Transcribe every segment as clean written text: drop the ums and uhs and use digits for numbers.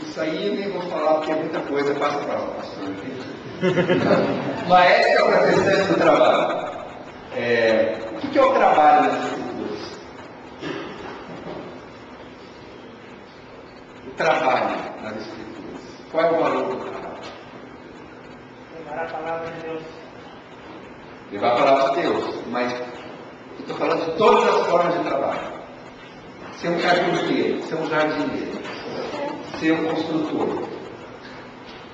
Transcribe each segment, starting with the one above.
Isso aí eu nem vou falar porque é muita coisa, passa para o pastor. Uma ética protestante do trabalho. O que é o trabalho nas Escrituras? O trabalho nas Escrituras. Qual é o valor do trabalho? Levar a palavra de Deus. Levar a palavra de Deus. Mas eu estou falando de todas as formas de trabalho. Ser um carpinteiro, ser um jardineiro, ser um construtor,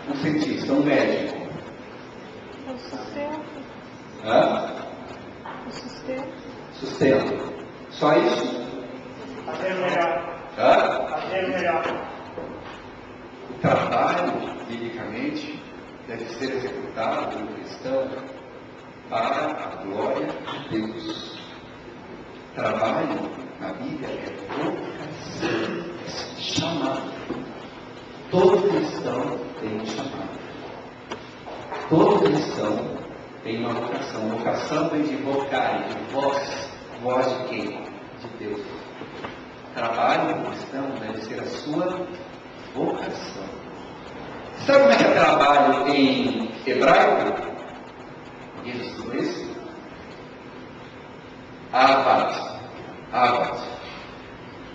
um cientista, um médico. O sustento. O sustento. Sustento. Só isso? Fazer melhor. Fazer melhor. O trabalho, biblicamente, deve ser executado pelo cristão para a glória de Deus. Trabalho na Bíblia é vocação, é chamado. Todo cristão tem um chamado. Todo cristão tem uma vocação. Vocação vem de vocare, de voz. Voz de quem? De Deus. Trabalho cristão deve ser a sua vocação. Sabe como é que é trabalho em hebraico? Jesus estudou isso? Avad.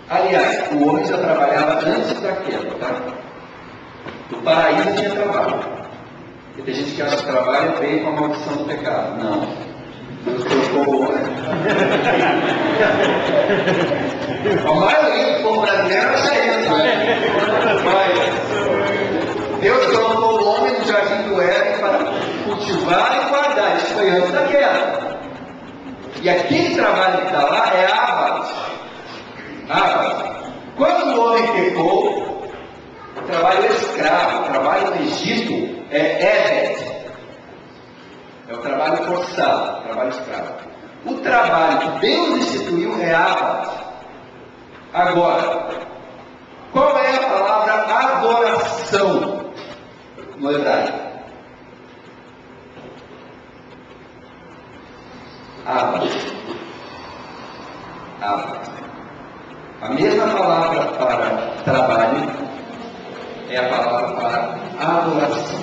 Aliás, o homem já trabalhava antes da queda, tá? No paraíso tinha trabalho. E tem gente que acha que trabalho veio com a maldição do pecado. Não. Deus colocou o homem. A maioria do povo brasileiro acha isso, né? Mas Deus colocou o homem no jardim do Éden para cultivar e guardar. Isso foi antes da queda. E aquele trabalho que está lá é Avad. Quando o homem pecou, o trabalho escravo, o trabalho no Egito é Eved. É o trabalho forçado, o trabalho escravo. O trabalho que Deus instituiu é Avad. Agora, qual é a palavra adoração no hebraico? Avad. A mesma palavra para trabalho é a palavra para adoração.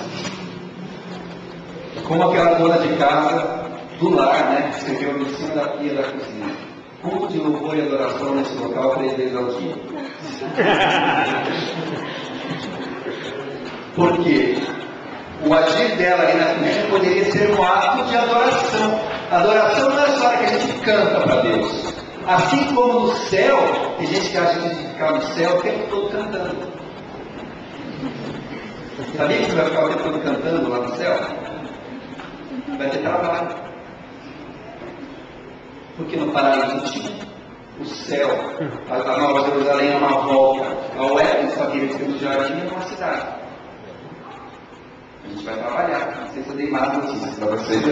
Como aquela dona de casa do lar, né, que escreveu em cima da pia da cozinha. Culto de louvor e adoração nesse local 3 vezes ao dia. Porque o agir dela aí na cozinha poderia ser um ato de adoração. Adoração não é só que a gente canta para Deus. Assim como no céu, tem gente que acha que a gente ficar no céu o tempo todo cantando. Sabia que você vai ficar o tempo todo cantando lá no céu? Vai ter trabalho. Porque no paraíso tinha o céu, a Nova Jerusalém é uma volta ao Éden, só que eles do jardim é uma cidade. A gente vai trabalhar. Não sei se eu dei más notícias para vocês.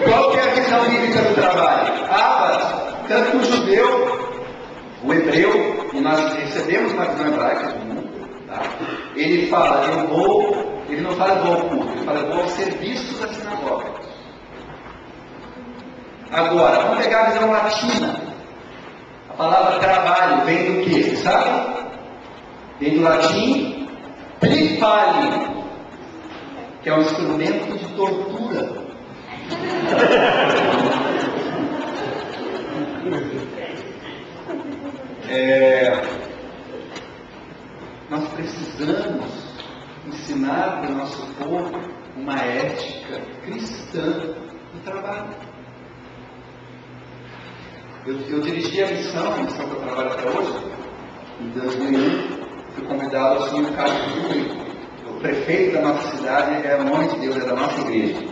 Qual que é a visão bíblica do trabalho? Tanto que o judeu, o hebreu, e nós recebemos uma visão hebraica do mundo, tá? Ele fala, ele não fala eu vou ao culto, ele fala eu vou ao serviço da sinagoga. Agora, vamos pegar a visão latina. A palavra trabalho vem do quê? Você sabe? Vem do latim tripali, que é um instrumento de tortura. Nós precisamos ensinar para o nosso povo uma ética cristã do trabalho. Eu dirigi a missão que eu trabalho até hoje, em 2001, fui convidado a assumir um cargo público. O prefeito da nossa cidade é o nome de Deus, é da nossa igreja.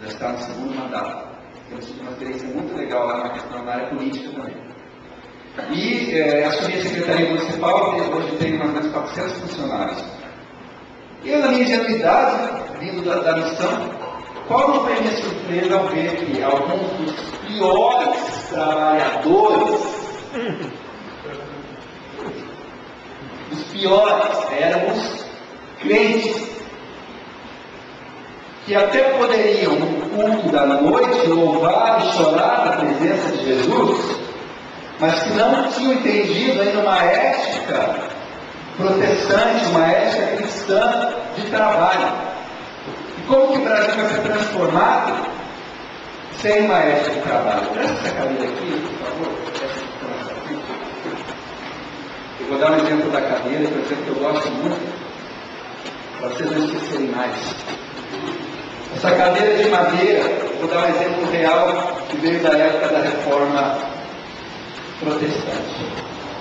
Já está no segundo mandato. Temos uma experiência muito legal lá na questão da área política também. E assumi a Secretaria Municipal, hoje tenho mais ou menos 400 funcionários. Eu, na minha ingenuidade, vindo da missão, qual não foi a minha surpresa ao ver que alguns dos piores trabalhadores, os piores, eram os crentes, que até poderiam, no culto da noite, louvar e chorar na presença de Jesus, mas que não tinham entendido ainda uma ética ética protestante, uma ética cristã de trabalho. E como que o Brasil vai ser transformado sem uma ética de trabalho? Presta essa cadeira aqui, por favor. Eu vou dar um exemplo da cadeira, por exemplo, que eu gosto muito, para vocês não esquecerem mais. Essa cadeira de madeira, vou dar um exemplo real que veio da época da Reforma Protestante.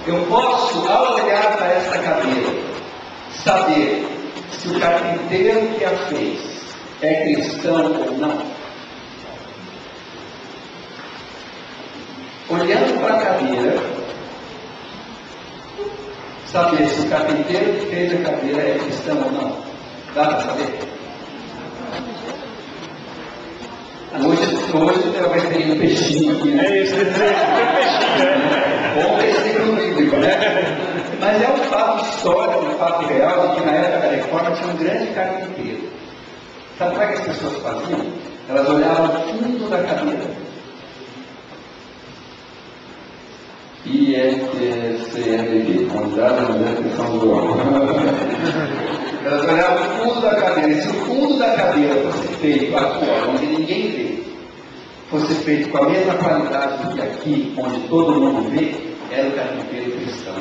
Eu posso, ao olhar para essa cadeira, saber se o carpinteiro que a fez é cristão ou não? Olhando para a cadeira, saber se o carpinteiro que fez a cadeira é cristão ou não? Dá para saber? Hoje vai ter um peixinho aqui, né? É isso, tem peixinho, né? Ou um versículo bíblico, né? Mas é um fato histórico, um fato real, de que na época da Reforma tinha um grande carpinteiro. Sabe como é que as pessoas faziam? Elas olhavam o fundo da cadeira. IFCNB, convidada na descrição do órgão. Elas olhavam o fundo da cadeira. E se o fundo da cadeira fosse feito aqui, onde ninguém vê, fosse feito com a mesma qualidade do que aqui, onde todo mundo vê, era o carpinteiro cristão.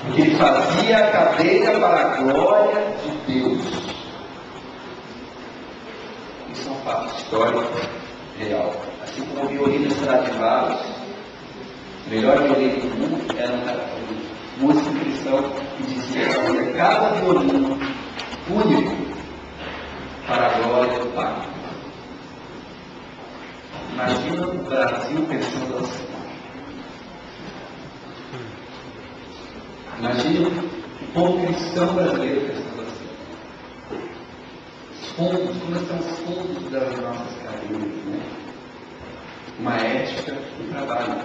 Porque ele fazia a cadeira para a glória de Deus. Isso é um fato histórico real. Assim como o violino Stradivarius, o melhor violino do mundo, era um músico cristão que dizia que fazia cada violino único para a glória do Pai. Imagina o Brasil pensando assim. Imagina o povo cristão brasileiro pensando assim. Os fundos, como estão os fundos das nossas carreiras, né? Uma ética do trabalho.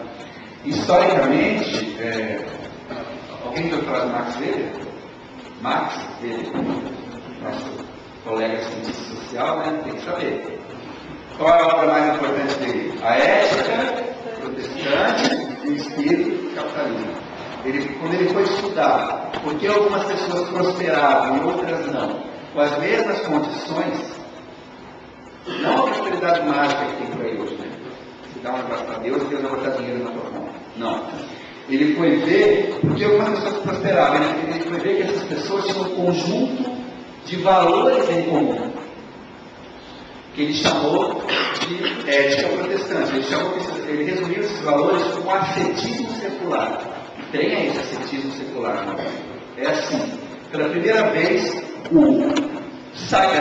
Historicamente, alguém já falar de Max Weber? Max Weber, nosso colega cientista social, né? Tem que saber. Qual é a obra mais importante dele? A Ética Protestante e o Espírito Capitalista. Quando ele foi estudar por que algumas pessoas prosperavam e outras não, com as mesmas condições, não a prosperidade mágica que tem por aí hoje, né? Você dá um negócio para Deus e Deus vai botar dinheiro na tua mão. Não. Ele foi ver por que algumas pessoas prosperavam. Ele foi ver que essas pessoas tinham um conjunto de valores em comum, que ele chamou de ética protestante. Ele resumiu esses valores como ascetismo secular. E tem esse ascetismo secular, não é? É assim, pela primeira vez, o sagrado